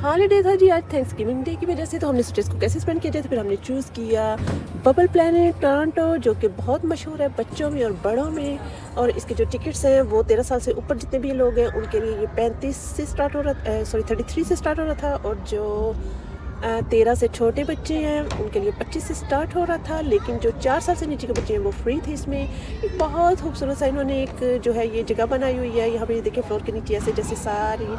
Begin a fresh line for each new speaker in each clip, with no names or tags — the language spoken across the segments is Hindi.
हॉलीडे था जी आज थैंक्सगिविंग डे की वजह से, तो हमने सोचा इसको कैसे स्पेंड किया जाए। तो फिर हमने चूज़ किया बबल प्लैनेट टोरंटो, जो कि बहुत मशहूर है बच्चों में और बड़ों में। और इसके जो टिकट्स हैं वो 13 साल से ऊपर जितने भी लोग हैं उनके लिए ये 35 से स्टार्ट हो रहा, सॉरी 33 से स्टार्ट हो रहा था। और जो 13 से छोटे बच्चे हैं उनके लिए 25 से स्टार्ट हो रहा था। लेकिन जो 4 साल से नीचे के बच्चे हैं वो फ्री थे। इसमें एक बहुत खूबसूरत सा इन्होंने एक जो है ये जगह बनाई हुई है। यहाँ पे ये देखिए फ्लोर के नीचे ऐसे जैसे सारी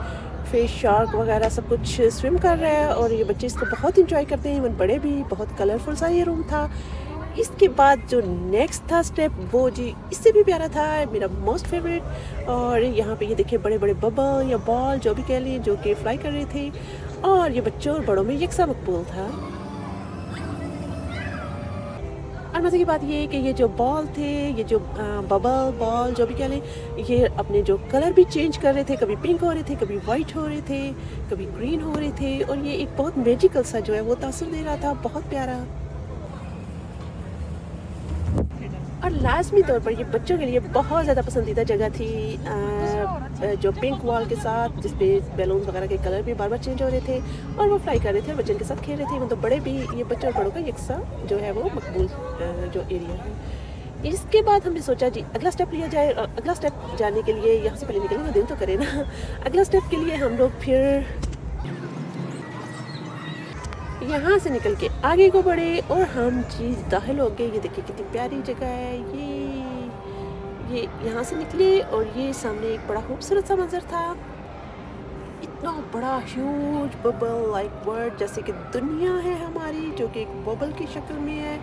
फिश शार्क वगैरह सब कुछ स्विम कर रहा है और ये बच्चे इसको बहुत इंजॉय करते हैं, इवन बड़े भी। बहुत कलरफुल सा ये रूम था। इसके बाद जो नेक्स्ट था स्टेप वो जी इससे भी प्यारा था, मेरा मोस्ट फेवरेट। और यहाँ पे ये देखिए बड़े बड़े बबल या बॉल जो भी कह लिए, जो कि फ्लाई कर रहे थे और ये बच्चों और बड़ों में यकसा मकबूल था। और मज़े की बात ये है कि ये जो बॉल थे, ये जो बबल बॉल जो भी कह लें, ये अपने जो कलर भी चेंज कर रहे थे। कभी पिंक हो रहे थे, कभी वाइट हो रहे थे, कभी ग्रीन हो रहे थे। और ये एक बहुत मैजिकल सा जो है वो तासुर दे रहा था, बहुत प्यारा। और लाजमी तौर पर ये बच्चों के लिए बहुत ज़्यादा पसंदीदा जगह थी, जो पिंक वॉल के साथ जिस पे बैलून वगैरह के कलर भी बार बार चेंज हो रहे थे और वो फ्लाई कर रहे थे और बच्चों के साथ खेल रहे थे। मतलब बड़े भी, ये बच्चों और बड़ों का यकसा जो है वो मकबूल जो एरिया है। इसके बाद हमने सोचा जी अगला स्टेप लिया जाए। और अगला स्टेप जाने के लिए यहाँ से पहले निकलने का दिल तो करे ना। अगला स्टेप के लिए हम लोग फिर यहाँ से निकल के आगे को बढ़े और हम चीज़ दाखिल हो गए। ये देखिए कितनी प्यारी जगह है ये यहाँ से निकले और ये सामने एक बड़ा खूबसूरत सा मंजर था। इतना बड़ा ह्यूज बबल लाइक वर्ल्ड, जैसे कि दुनिया है हमारी, जो कि एक बबल की शक्ल में है।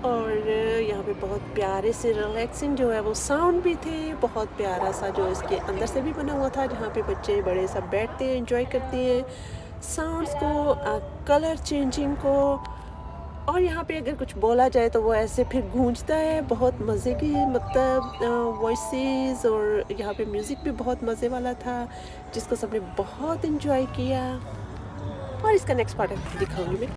और यहाँ पे बहुत प्यारे से रिलैक्सिंग जो है वो साउंड भी थे, बहुत प्यारा सा जो इसके अंदर से भी बना हुआ था, जहाँ पे बच्चे बड़े सब बैठते हैं, एंजॉय करते हैं साउंड्स को, कलर चेंजिंग को। और यहाँ पे अगर कुछ बोला जाए तो वो ऐसे फिर गूंजता है, बहुत मज़े की मतलब वॉइसेस। और यहाँ पे म्यूज़िक भी बहुत मज़े वाला था, जिसको सबने बहुत इन्जॉय किया। और इसका नेक्स्ट पार्ट दिखाऊंगी मैं।